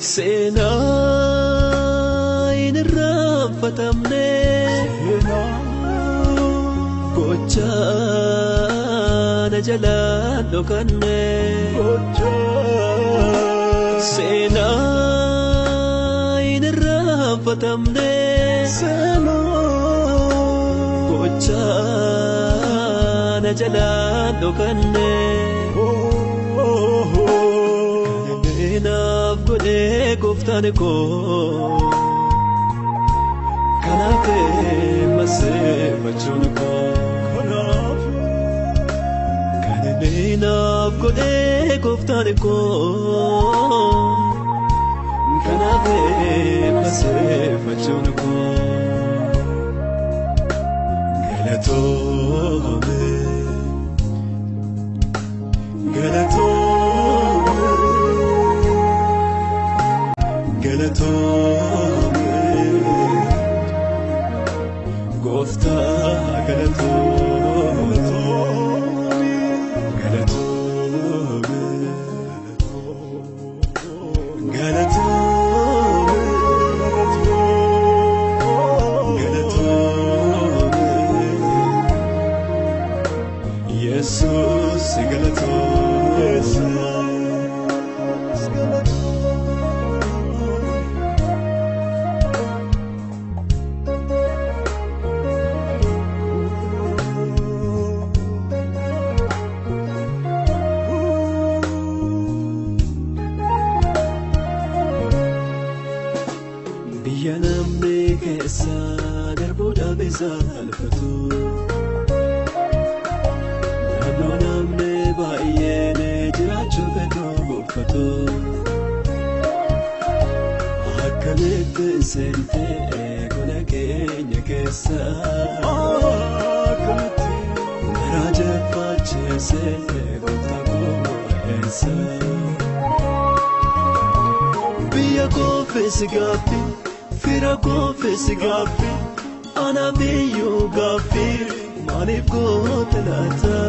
Sena inirrafatamne gocha najala dokanne Sena inirrafatamne gocha najala dokanne Enough gode goftane ko kanate mase bachun ko kanane enough gode goftane ko kanate mase bachun ko Galato Gofta Galato Jesus Galato Biyanamne kesa darboda beza alfatu Nabonamne baiyene jirachu beto gofatu Akanet sente konakenya kesa Meraja fache se gotago esa Biya confess gapi Fira confess gapi Ana biyu gapi Manif gotelata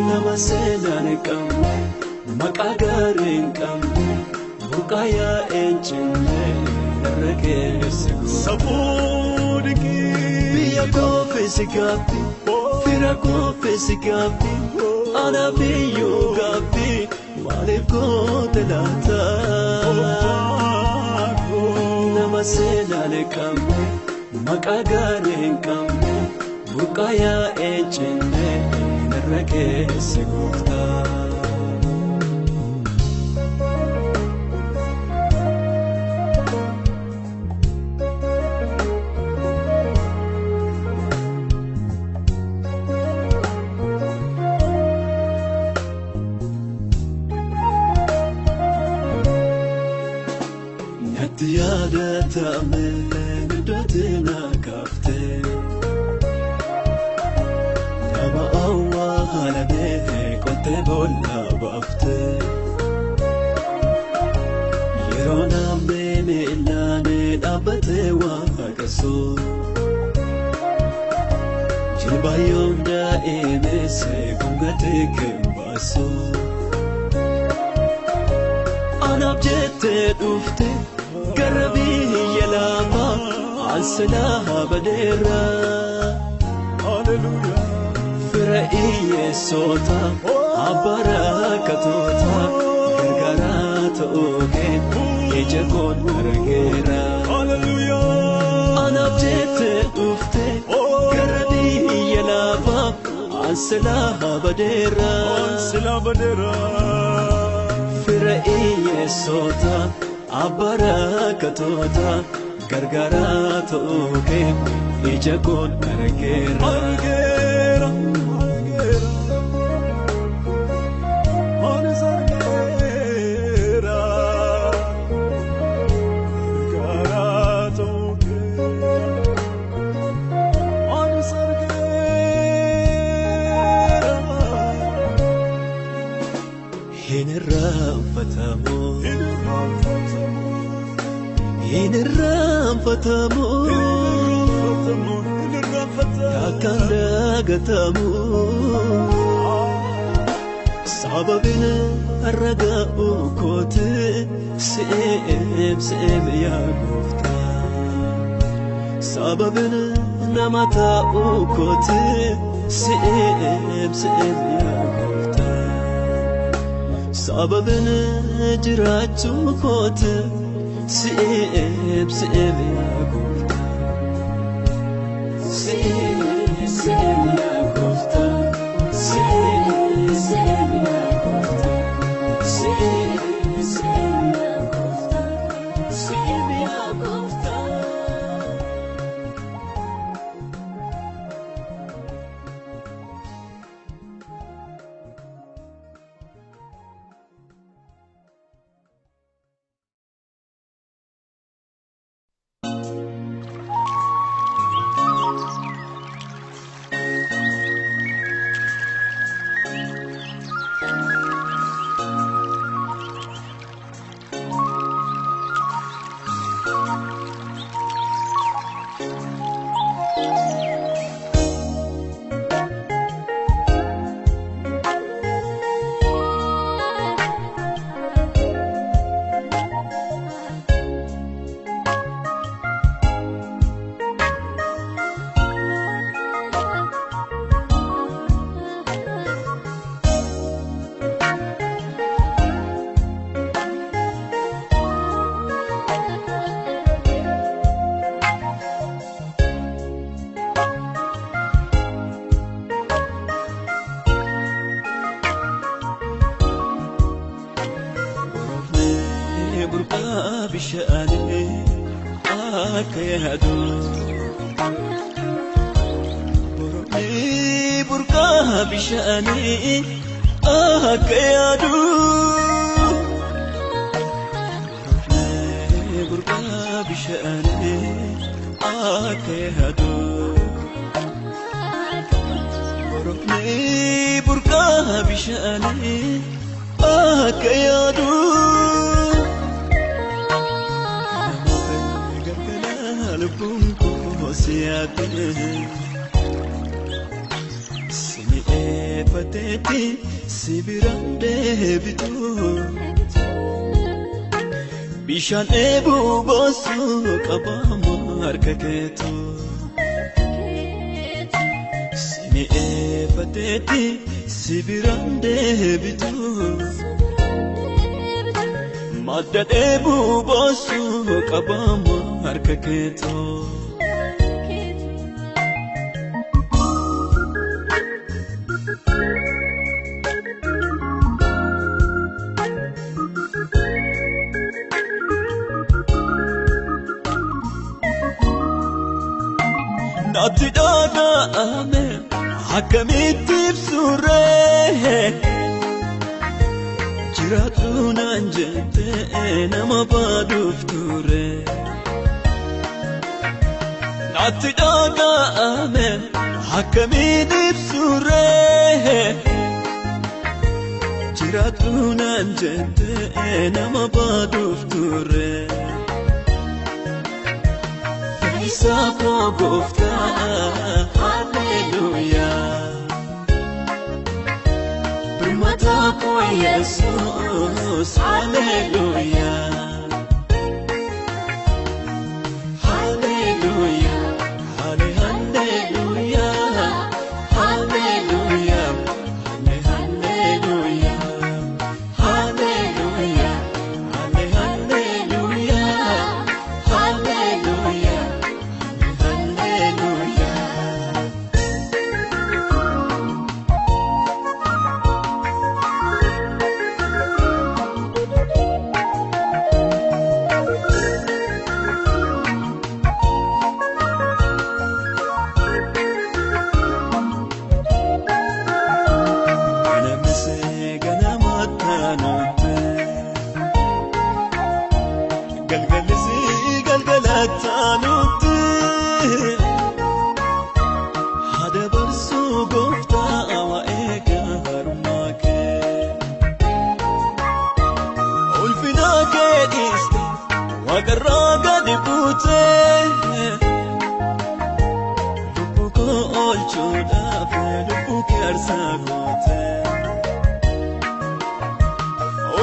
Namasena nekam Makagarin kam Bukaya enchine Rekesigo Sabudiki Biya confess gapi Fira confess gapi Ana biyu gapi Manif gotelata Namasena nekam Makagarin kam Bukaya enchine Rekesigo Tiada tamen dotina kafte Tama awa halade kote bolla bafte Yerona mene ilane abate wa kaso Jibayonda emese kungate kembaso Anabjete dufte Garabi yelama alsalaha badera Hallelujah Firaiye sota abarakatota Gargarata oge ejakon margera Hallelujah Anabjete ufte Garabi yelama alsalaha badera Firaiye sota Abarakatota gargarato ke ijakon argera argera gargarato ke hinrafatamu hinrafatamu takanda gatamu sababin arraga'u kooti se'em yaa gooftaa sababin nama ta'u kooti se'em yaa gooftaa sababin jiraachuu kooti se'em yaa gooftaa se'em yaa gooftaa بشأني أكيدو برمي بركة بشأني أكيدو برمي بركة بشأني أكيدو برمي بركة بشأني أكيدو Sini pateti sibirande bitu bishan ebu bosu kabamar kaketu Sini pateti sibirande bitu madad ebu bosu kabamar kaketu Nati daga ame hakamiti bsure jiratu nanjete nama badufture Nati daga ame hakamiti bsure jiratu nanjete nama badufture Isako gofta hallelujah Primata ko Jesus hallelujah Hallelujah hallelujah Hallelujah hallelujah Hallelujah hallelujah Hallelujah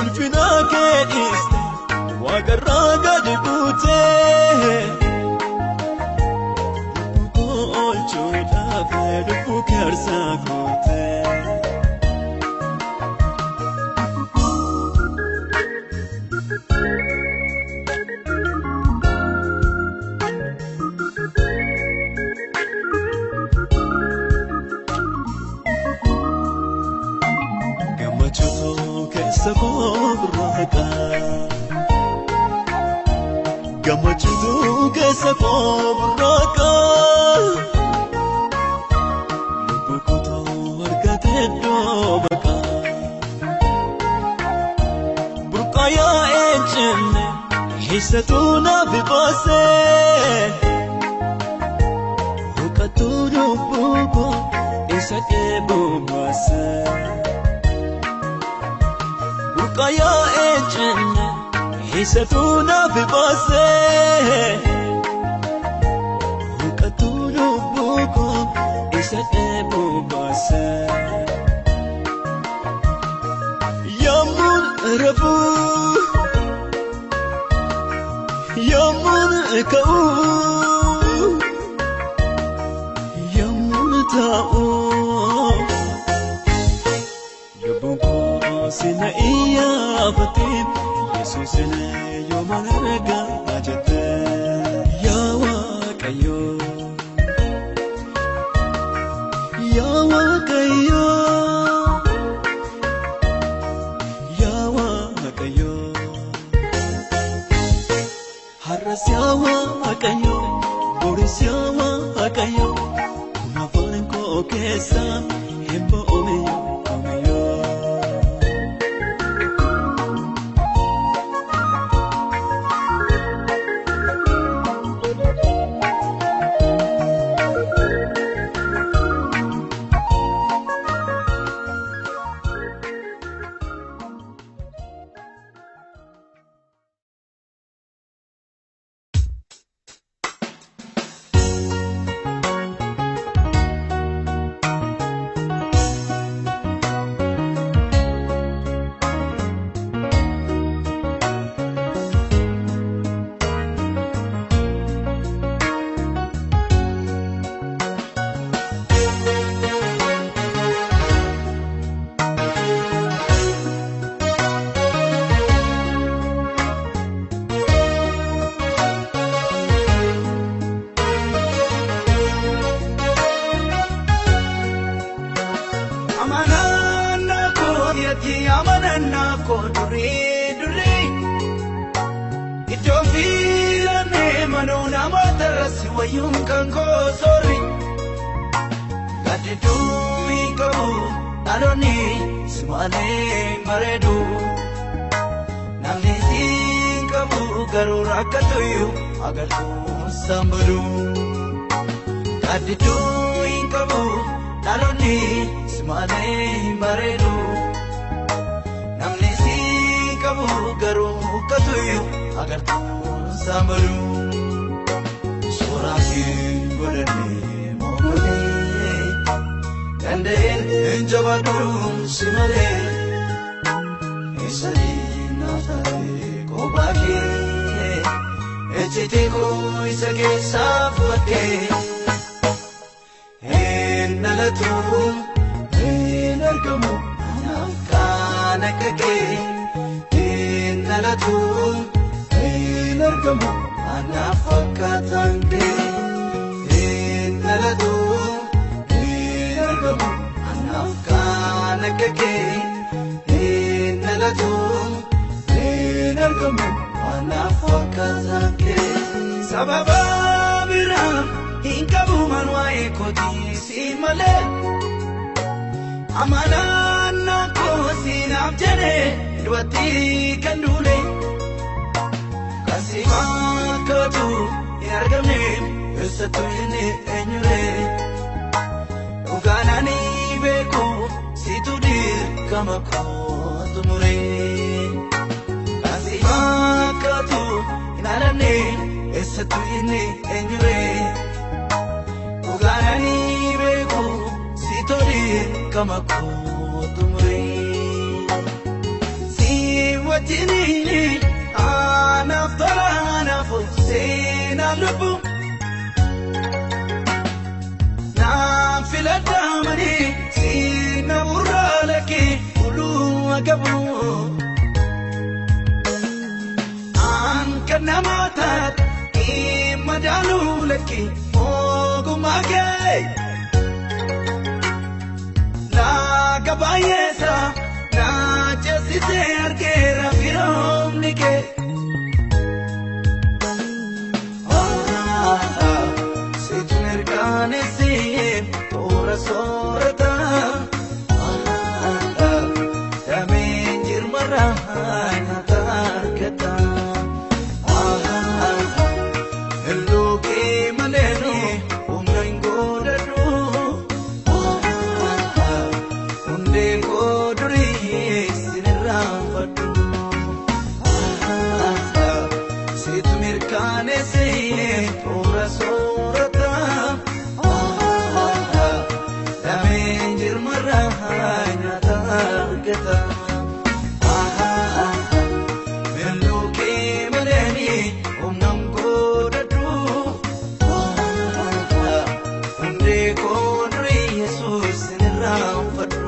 ulfina kee dhiiste waaqarraa gadi buute lubbuu koo oolchuudhaaf lubbuu kee aarsaa goote. Gammachuutu keessa koo burraaqa lubbuu koo argate iddoo baqa burqaa yaa'ee jenne eessattuu naaf baase huqqattuu lubbuu koo eessa dheebuu baase burqaa yaa'ee jenne eessattuu naaf baase huqqattuu lubbuu koo eessa dheebuu baase. Yommuun rafuu yommuun ka'uu yommuun taa'uu lubbuun koo sina iyyaafatee Yesuusine yooma argaa jette yaa Waaqayyo yaa Waaqayyo yaa Waaqayyo har'as yaa Waaqayyo boris yaa Waaqayyo kun afaan koo keessa hin ba'oomeyyoo. wajjini anaaf tola anaaf seenaa lubbu naaf filadhamani siina burraa lakkee uluu agabu aan kan namaa taate madaaluu lakkee ogummaa kee laaga baay'eessa naa ceesisee argeera firoomni kee situ mirkaneessee toora soorata dameen jirmarraa nyaata argata elokee maleenu humna hin godhadhu hundee koo durii sinirraanfadhu situ mirkaneessee toora soorata dameen jirmarraa nyaata argata elokee maleeni humna hin godhadhu hundee koo durii Yesuus sinirraanfadhu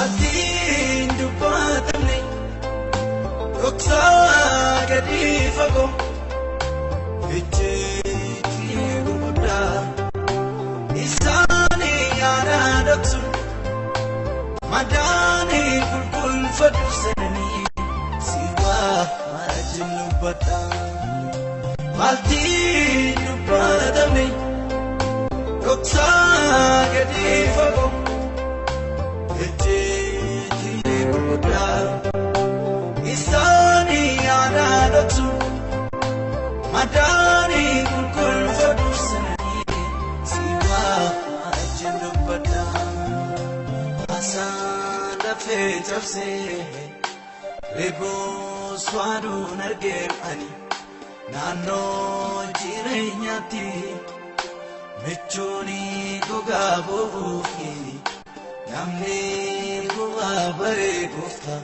Maltiin dubbatamne dhoksaa gadi fagoo ejjeetii gurguddaa isaanii yaada dhoksu madaanii qulqulfadhu sananii si wajjin dubbadha. Maltiin dubbatamne dhoksaa gadi fagoo ejjeetii gurguddaa isaanii yaada dhoksu madaanii qulqulfadhu sananii si wajjin dubbadha. Asaan lafee cabsee reeboo swaaduun argee ani naannoo jireenyaatti michuun gogaa boobuufi namni bu'aa bareeduufta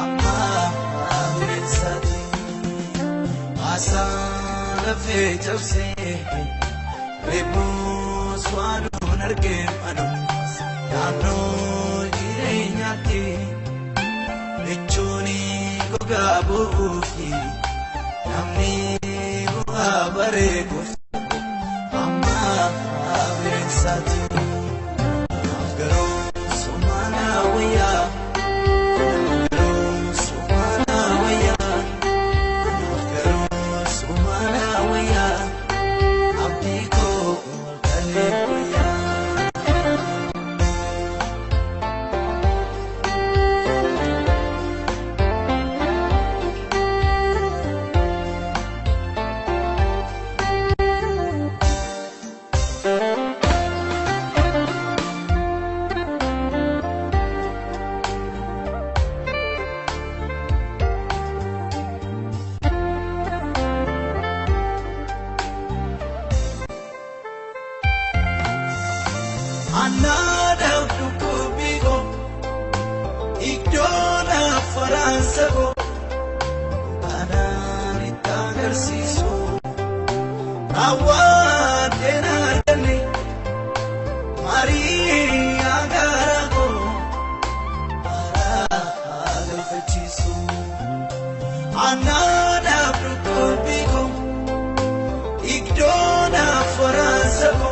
amma bineensaati. Asaan lafee cabsee reeboo swaaduun argee ani naannoo jireenyaatti michuun gogaa boobuufi namni bu'aa bareeduufta amma bineensaati. Anada dukubigo igdona faransago anani tagarsiso awadena deni Maria garago ara fechiso. Anada dukubigo igdona faransago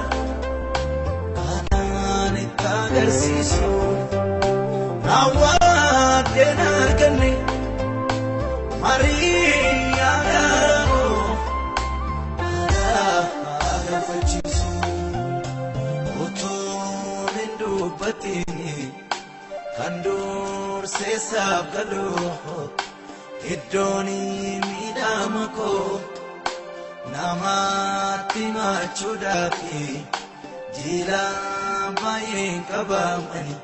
Garciso awadena argane Maria garago ara fechiso. Otoo nindubatini kandur sesaaf galoo iddooni miidhamako namatti machuudhaafi jila baay'een qabamani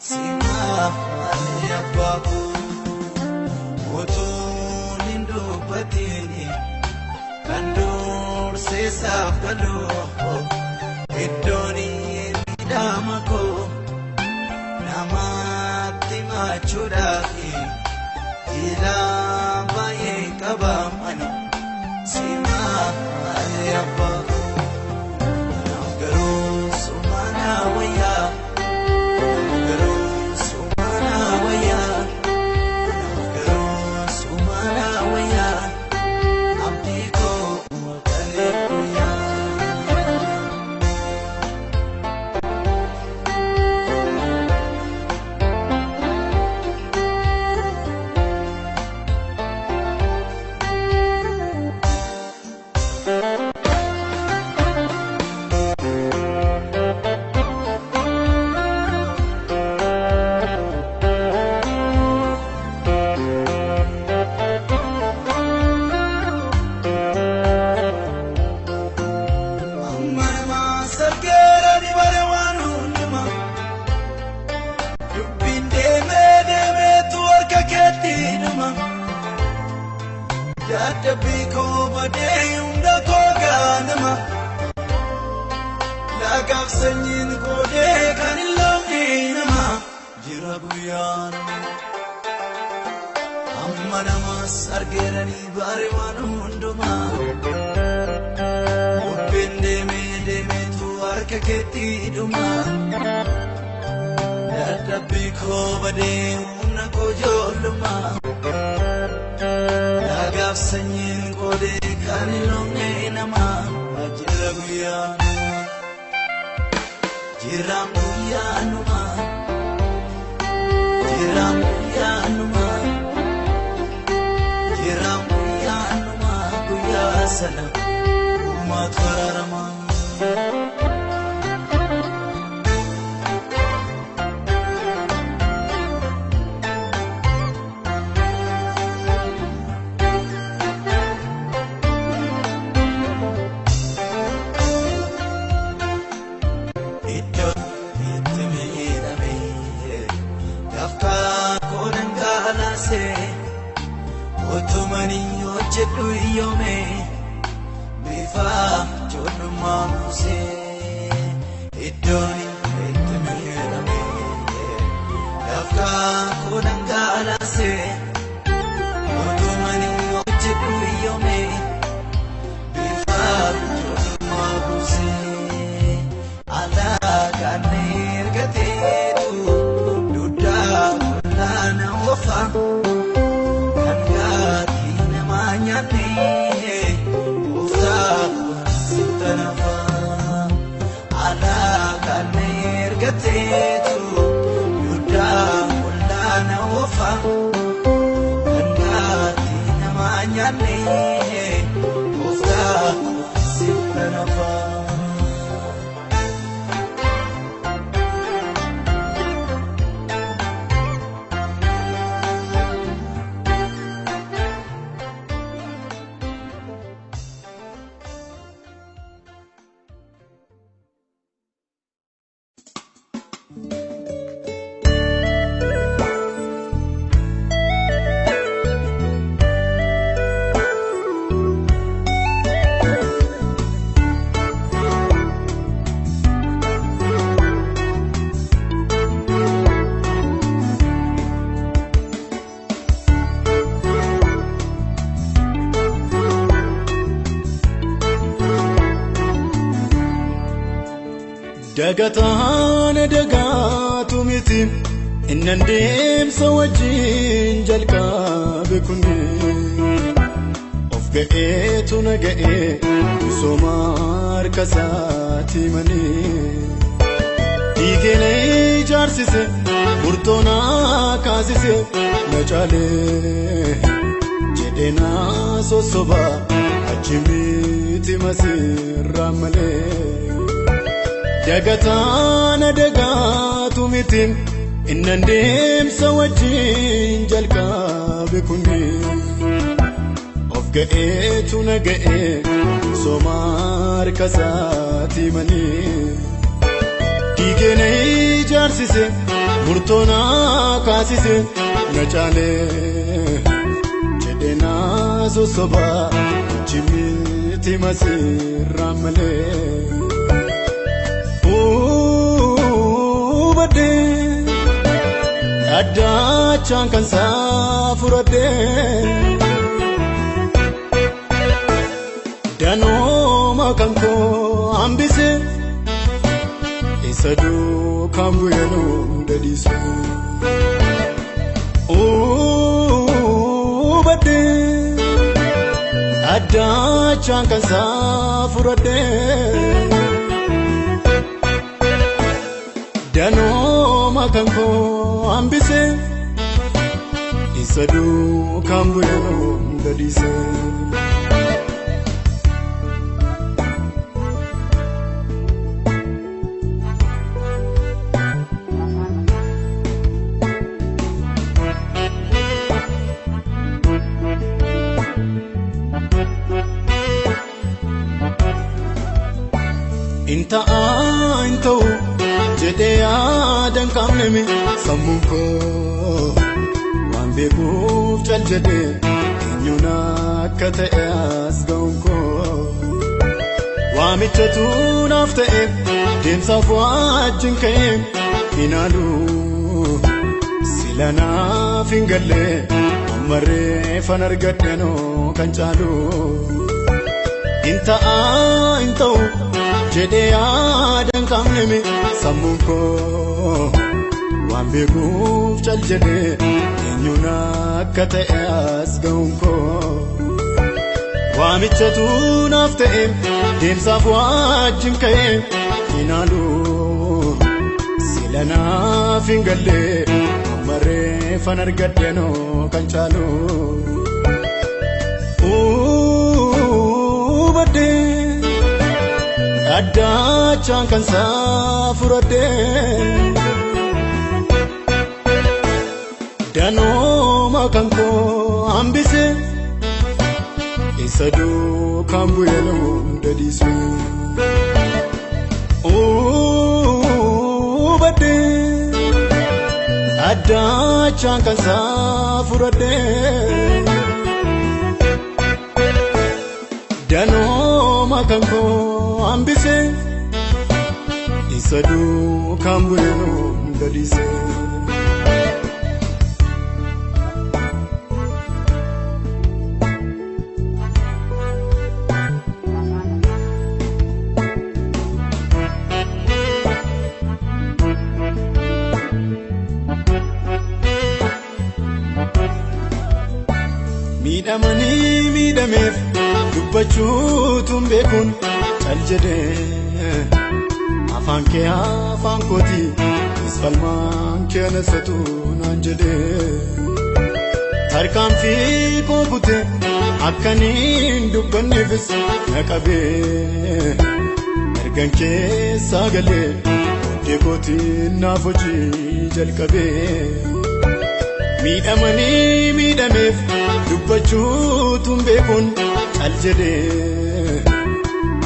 simaafani abbaaku. Otoo nindubatini kandur sesaaf galoo iddooni miidhamako namatti machuudhaafi jila baay'een qabamani simaafani abbaaku. Biko badee hunda kogaanama laagaaf sanyiin koodee kan hin loonne nama jira guyyaan amma namas argeeranii baare waan hundumaa bubbeen deemee deemeetu harka keetti dhumaa. Rabbi ko bade humna ko jolma Lagaf sanyin ko de kanilong nama Jira guyanu Jiram guyanu ma Jiram guyanu ma Jiram guyanu ma Guyasana Umat fararama Otumani ochetu iyome bifa choduma muse idoni etemiyame dafka konanga alase otumani ochetu iyome bifa choduma muse ala kanir gatetu duda lana wafa Tetu yuda mulana wafa Kandati namanya ne Ufta sipanafa Dagatu mitim innandem sawajin jalka bikunni of ga'etu naga'e somar kasati mani digene jarsise murtona kasise nachale jedena sosoba ajimiti masirramale Dagatu mitim innandem sawajin jalka bikunni of ga'etu naga'e somar kasati mani digene jarsise murtona kasise nachale jedena sosoba jimiti masirramale Bade ada cangkan safurade dano makanko ambise isadu kambuyanu dadisu bade ada cangkan safurade Dano makanko ambise isadu kambuyano dadise Inta Jedea dan kamnemi samuko wambeku chaljede kinyuna kateas gonko wamichatu nafte demsa fuajin kayem finalu silana fingalle amare fanargadeno kanchalu inta Jedea dan kamnemi samuko waan beekuuf cal jedhee eenyuun akka ta'e as ga'uun koo waamichatu naaf ta'e deemsaaf wajjin ka'e inaaluu sila naaf hin galle ammarreeffan argadhenoo kan caalu badee addachaan kan saafuradhee danooma kan koo hambise isa duukaan bu'ee hunda dhiise badee addachaan kan saafuradhee danooma kan koo hambise isa duukaan bu'ee hunda dhiise miidhamanii miidhameef dubbachuutuun beekuun cal jedhee afaan kee afaan kooti isfalmaan kee nasatu naan jedhee tarkaanfii koo kutee akkaniin dubbanneefis na qabee ergan keessaa galee oddee kootiin naaf hojii jalqabee miidhamanii miidhameef dubbachuutuun beekuun cal jedhee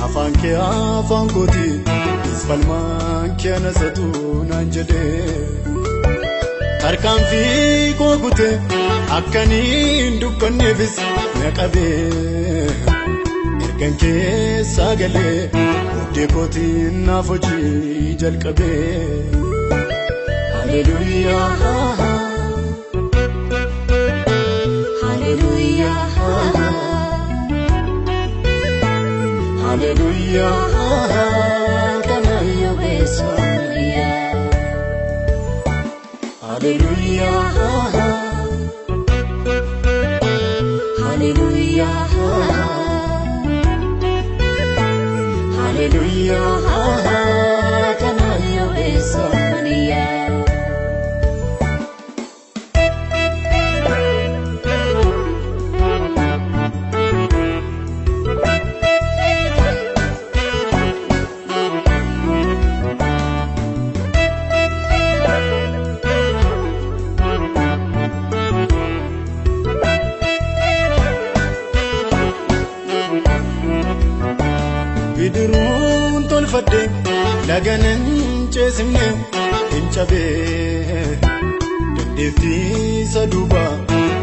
afaan kee afaan kooti isfalmaan kee nasatu naan jedhee tarkaanfii koo kutee akkaniin dubbanneefis na qabee ergan keessaa galee oddee kootiin naaf hojii jalqabee haleluuyaa Hallelujah, kanayo besonia. Hallelujah, Hallelujah, Hallelujah, kanayo besonia. bidiruun tolfadhe laganan ceesifne hin cabee dandeettii isa duuba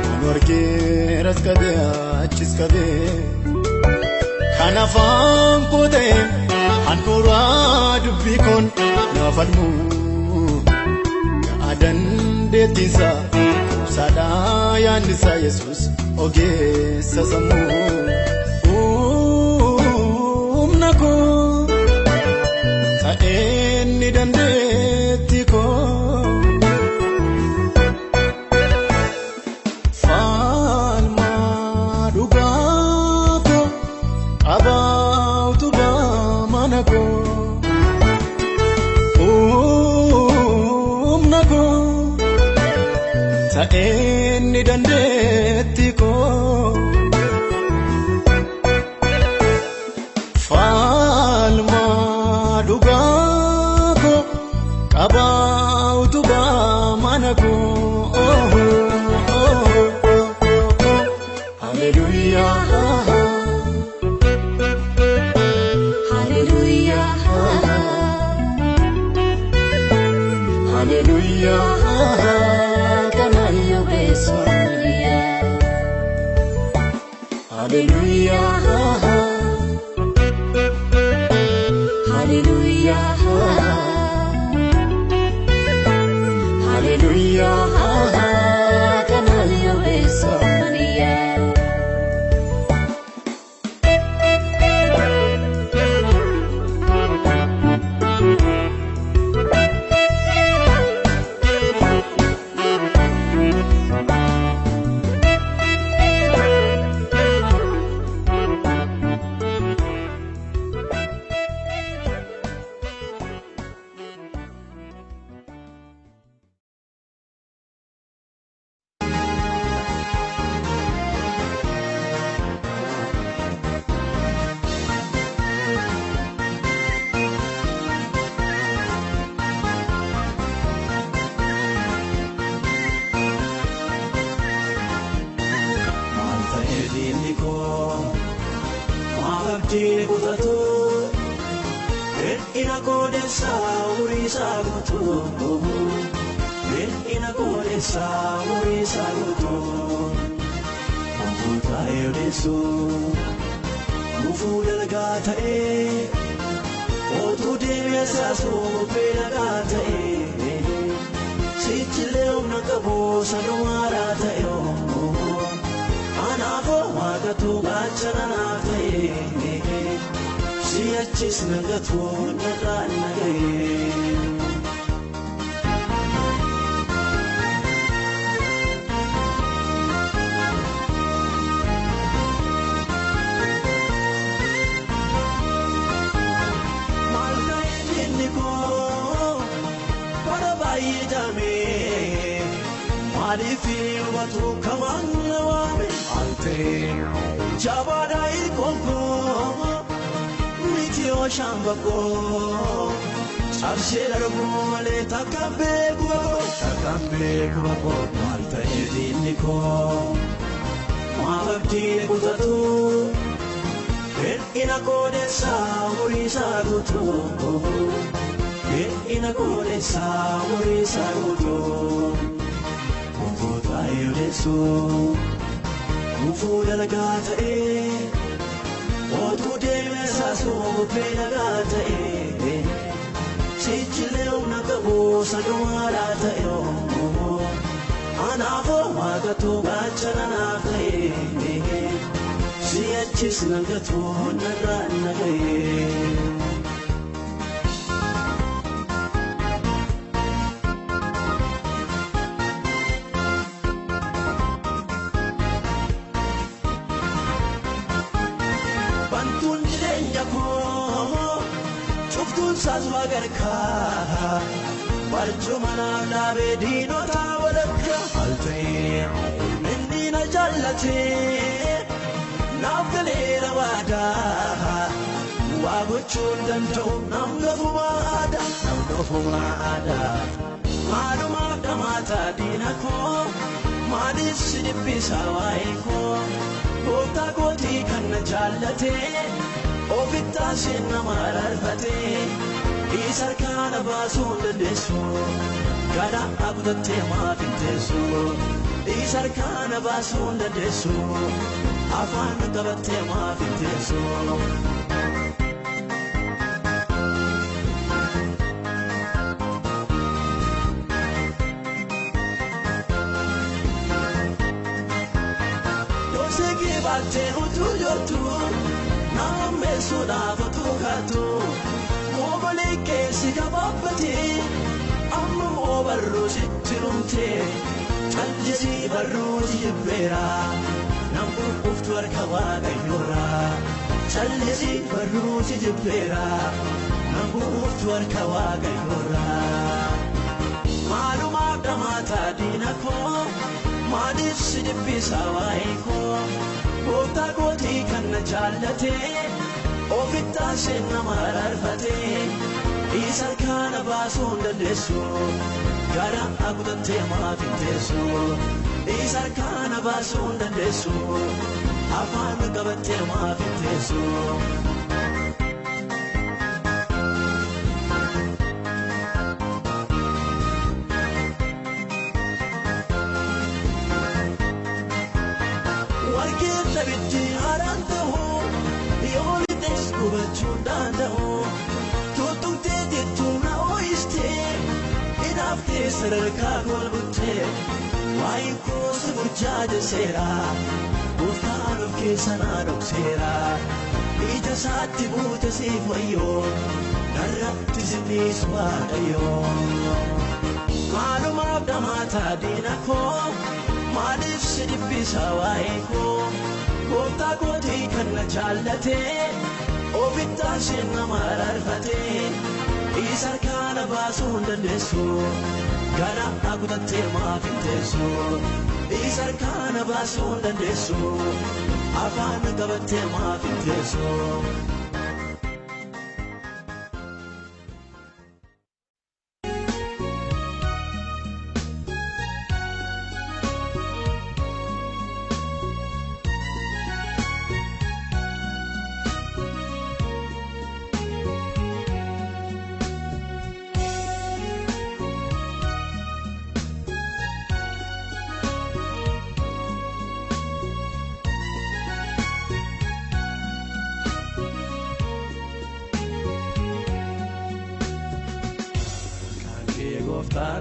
kan warqee raskatee achis qabee kan afaan koo ta'e handhuuraa dubbii koon naaf falmu ga'a dandeettiisa ibsaadhaa yaannisaa Yesuus ogeessa sammuu ta'eenni dandeetti koo falmaa dhugaa koo abaautu baamana koo humna koo ta'eenni dandeetti koo abautu ba manako hallelujah hallelujah hallelujah kanayo besonia hallelujah hallelujah Hallelujah, kanayo besonia. godessa urisa gutu ina godessa urisa gutu Obuta yodesu Mufu delgata Otu demesa su pelagata Sichileo nakabu sanuarata Anafo magatu gachanata Siyachis nagatu naranagaye Alifi watu kaman wame alte Jabada ilkonko Mitio shambako Sarshela rumole takambe kubako Malta yediniko Mababdi kutatu Ina kodesa urisa gutu Ina kodesa urisa gutu Yodesu Mufu delgata Otu demesa su pelagata Sichileo nakabu sanuarata Anafo magatu gachanata Siyachis nagatu naranagaye Sazwagarka Barjumana nabe dino tawadaka Altae Mendina jallate Nafgalera wada Waguchun danto namgafumada Maduma damata dinako Madis sidipisa waiko Gota goti kanna jallate Ofita sinna mararfate Isar kana basun dandesu Gada abdatte maafintesu Isar kana basun dandesu Afaan qabatte maafintesu Dosegi batte utu yotu Name sudafatu katu Mobile kesi kababati Amma mobarru sittirumte Chanjisi barru jibbera Namku uftu arkawa gayyora Chanjisi barru jibbera Namku uftu arkawa gayyora Maluma damata dinako Madis sidibbisa waiko Gota goti kanna jallate Ofita sinna mararfate Isar kana basun dandesu Gada abdatte maafintesu Isar kana basun dandesu Afaan qabatte maafintesu Wargeta bitti harantahu Yolides kubachundandao Tutukte dituna oiste Inafte sararka golbutte Waiko subujjade sera Uftanuf kesanadok sera Ija saatti buute siifayyo Narratti sinnis waadayo Maalumaaf damata dinako Madis sidibbisa waiko Gota goti kanna jallate Ofita sinna mararfate Isar kana basun dandesu Gada abdatte maafintesu Isar kana basun dandesu Afaan qabatte maafintesu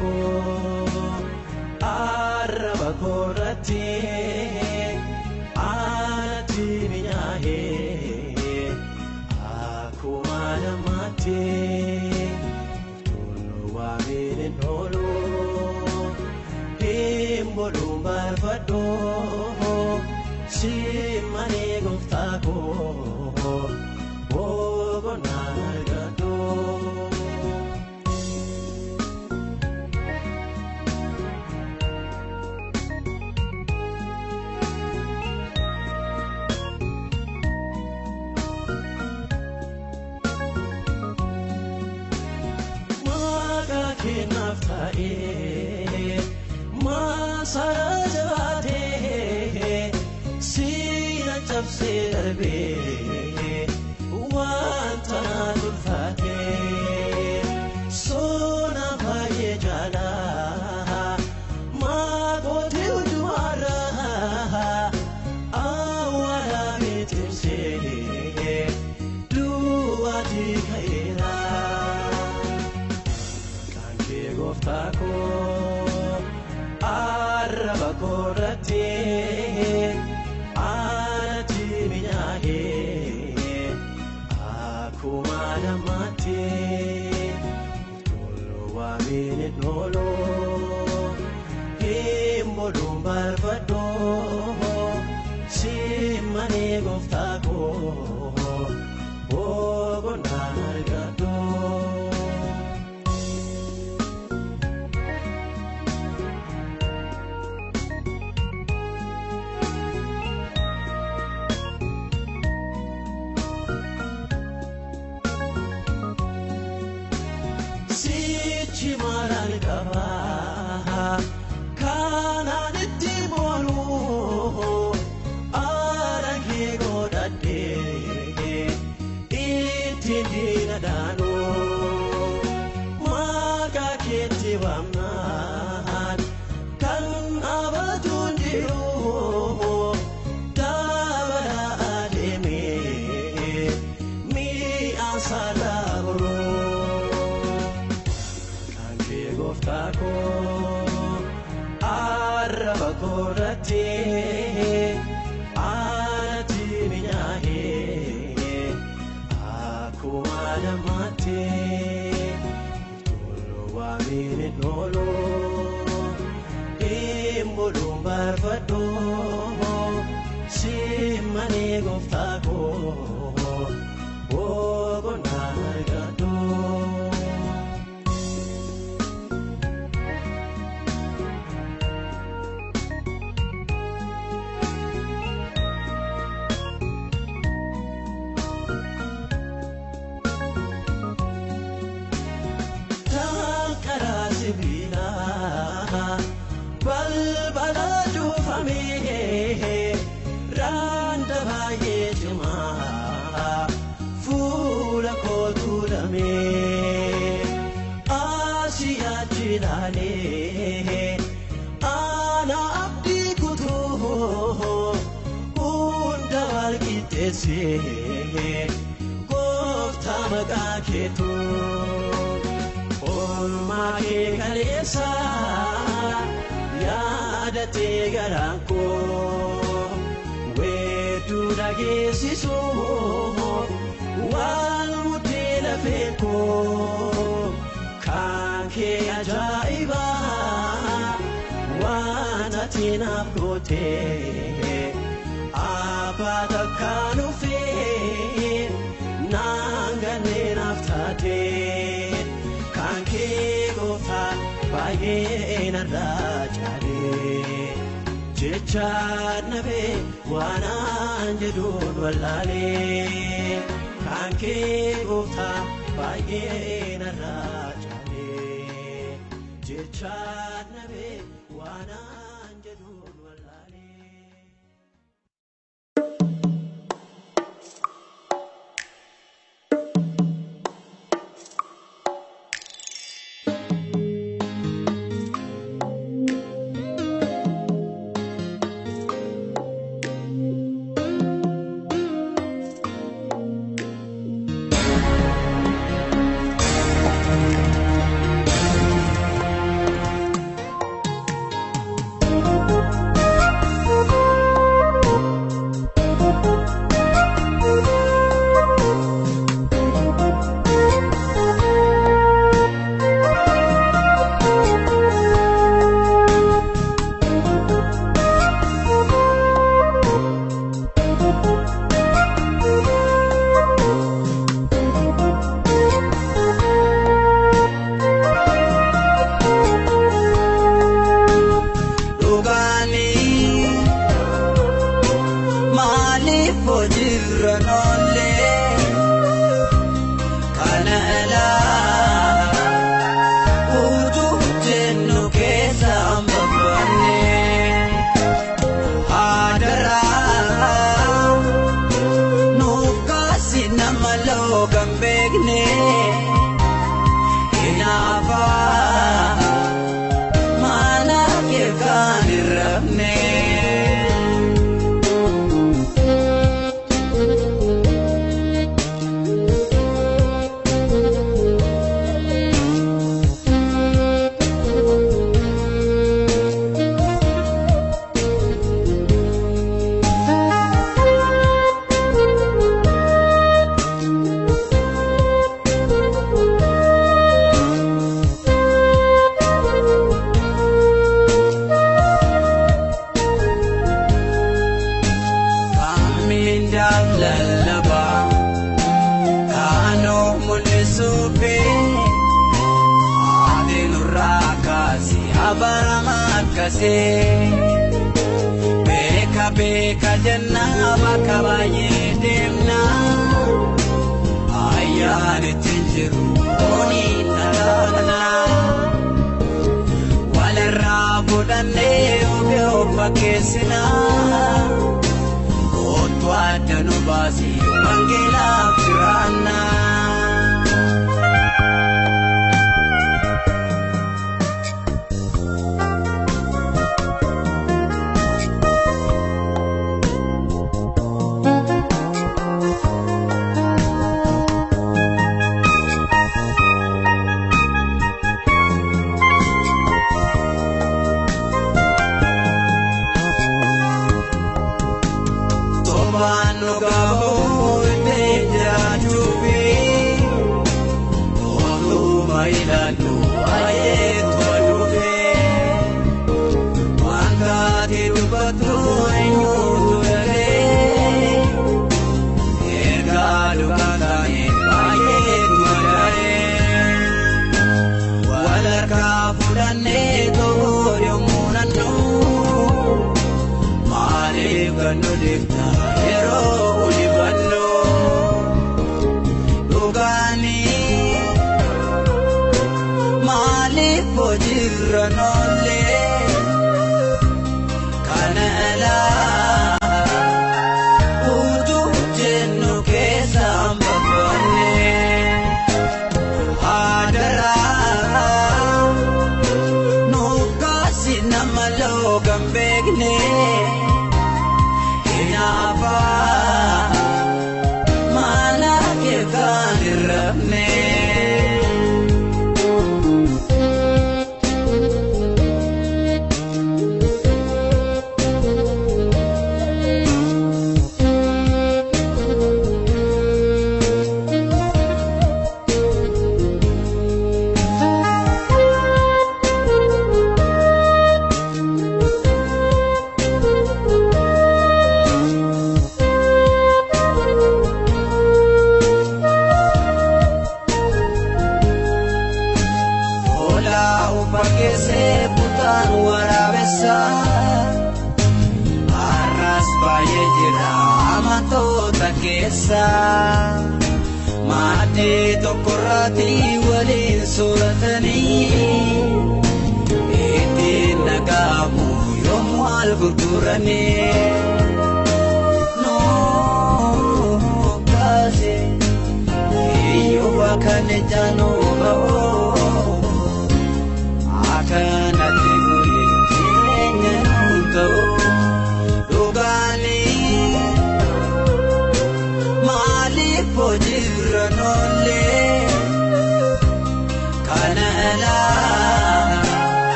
ko araba korati ati binyahe akumana mate tunu wa mire nolo bolumbar vado si mane goftako bogo nagado maga kinaftae sarajate sina chapse darbe wantana dulfate sona bhaye jana ma gote ujwara awara betimse duati khaira kanke goftako araba korati ati binyahe akumana mate tolo wa mine nolo bolumbar vado si mane goftako bogo nargado Chimaran kaba kanan timolu arage godade itindina dano maga keti wamnan kan abajundiru tabara ademe mi asalabro goftako araba korati ati binyahe akumana mate tolo wa mine nolo bolumbar vado si mane goftako bogo nargado balbalaju fami randa bhaye juma fula ko tulame asiya chilale ana abdi kutu undawal kitese gofta maga ketu olma ke kalesa yaadate garanko wetu dagesiso wal mutela feko kanke ajaiba wana tina kote abata kanufe nangane naftate kanke gofa baye narajale jechanabe wana anjedun walale kanke gofa baye narajale jechanabe wana anjedun walale baramakase beka beka janna bakabaye demna ayane tinjiru oni tarana wala rabudane obe opakesina otwa danubasi mangela firana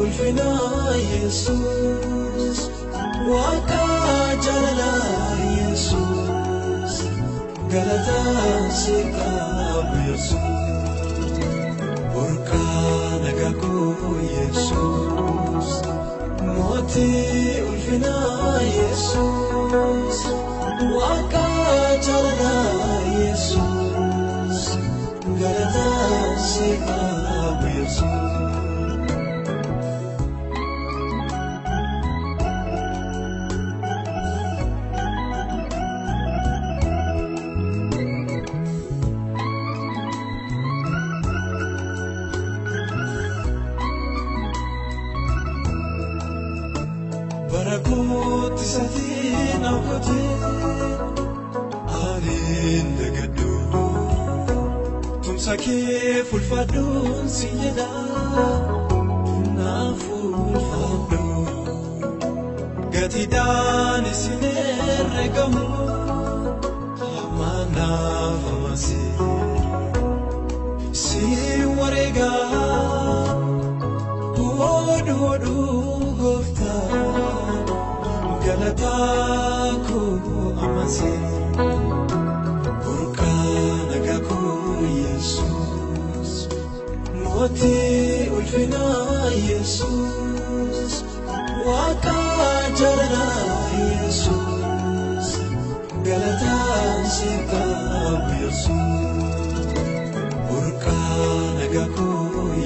ulfina Jesus waka jalala galata sikabu Yesus burka nagaku Yesus moti ulfina Yesus waka jalana Yesus galata sikabu Yesus Barakut satin akote alin degadu tumsake fulfadun siyada na fulfadu gatidan sinergamu amana famasi si warega hodu gofta galataku amase burka nagaku Yesus moti ulfina Yesus waka jalana Yesus galata sikabu Yesus burka nagaku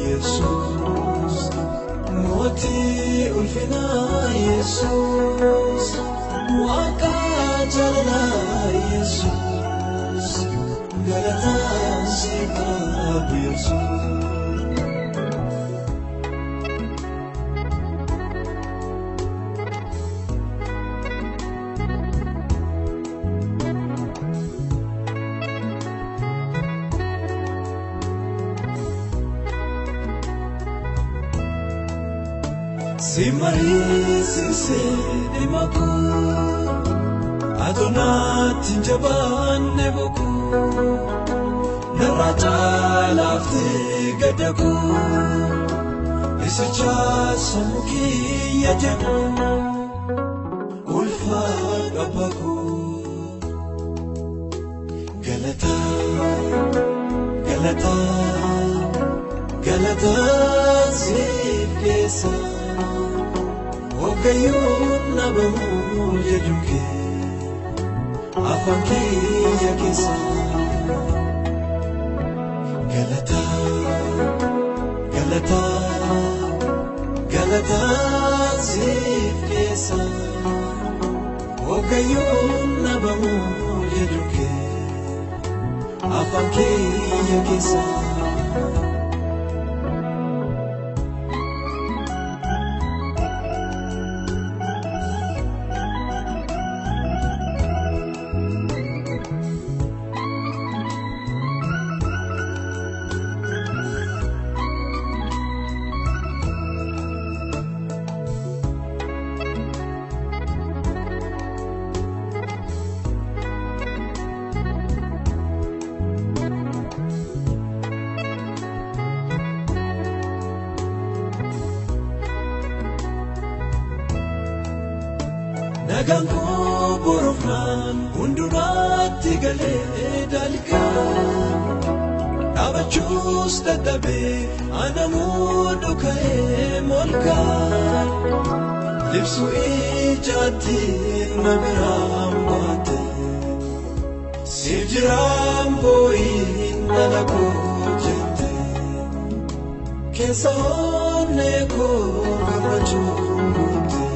Yesus moti ulfina Yesus waka jalana Yesus galata sikabu Yesus Simari sise dimaku Adonat jaban nebuku Naraja lafte gadaku Isicha samuki yajaku Ulfa abaku Galata Galata Galata zifesa Ogayun nabamu yajuke afanki yakisa Galata Galata Galata zifesa Ogayun nabamu yajuke afanki yakisa Naganku burufnan undurati gale dalga Abachus tatabe anamudu kae molka Lipsu ijati nabiram bate Sivjiram boi nalaku jete Kesa hone ko gamachumute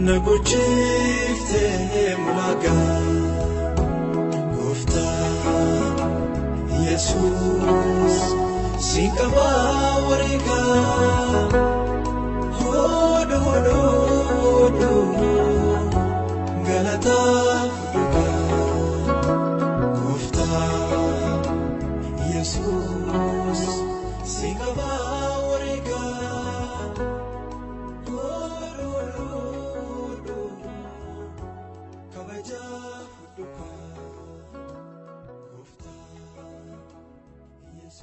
Naguchifte mulaga Gufta Jesus Sikaba wariga Hodu hodu hodu Galata fuduga Gufta Jesus Sikaba wariga Yes,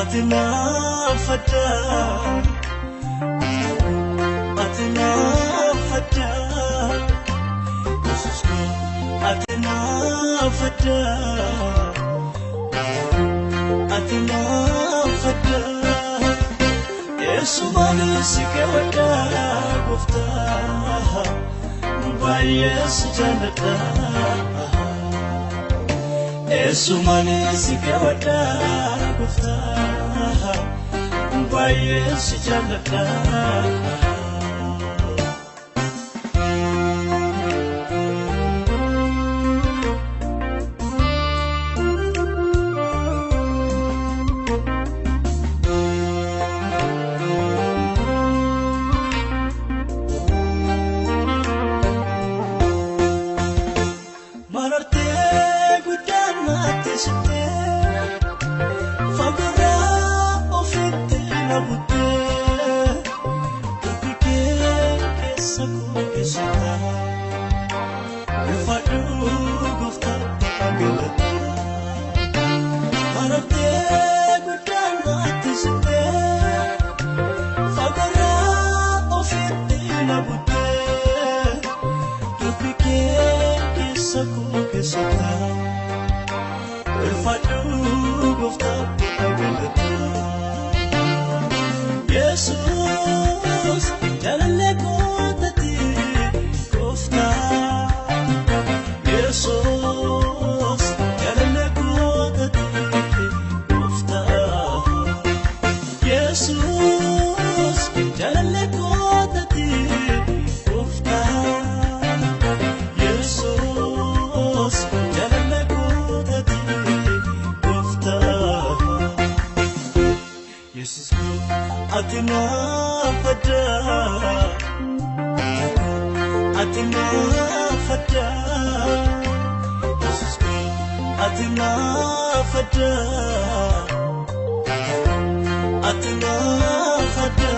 أتنا فدا أتنا فدا يسوع أتنا فدا أتنا فدا يسوع مالسك ودا غفتا بايس جنتا يسوع مالسك ودا غفتا بايس جنتا أتنا فدا أتنا فدا أتنا فدا أتنا فدا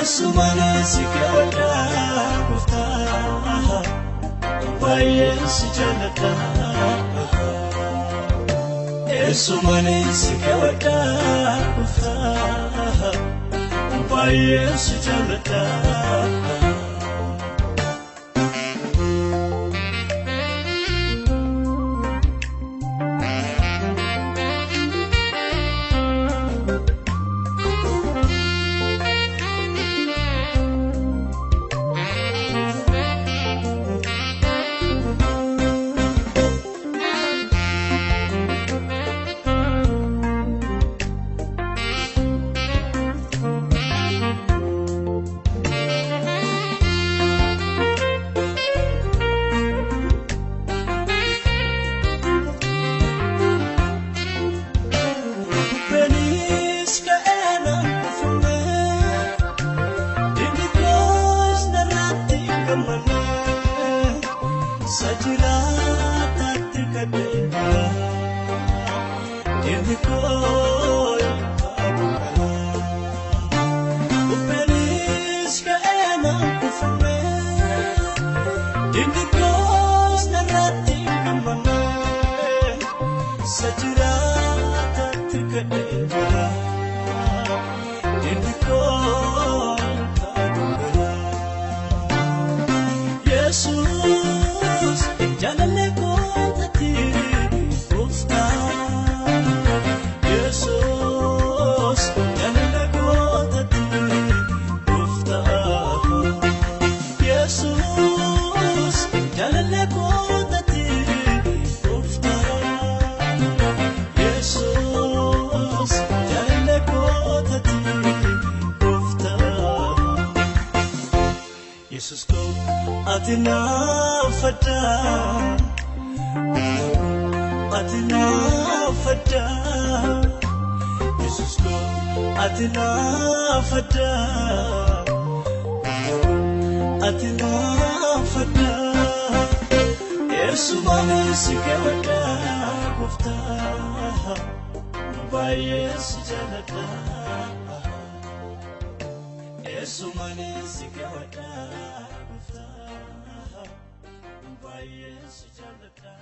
يسوع مالسك ودا غفتا بايس جنتا يسوع مالسك ودا غفتا بايس جنتا أتنا فدا أتنا فدا يسوع أتنا فدا أتنا فدا يسوع مالسك ودا غفتا بايس جنتا يسوع مالسك ودا غفتا بايس جنتا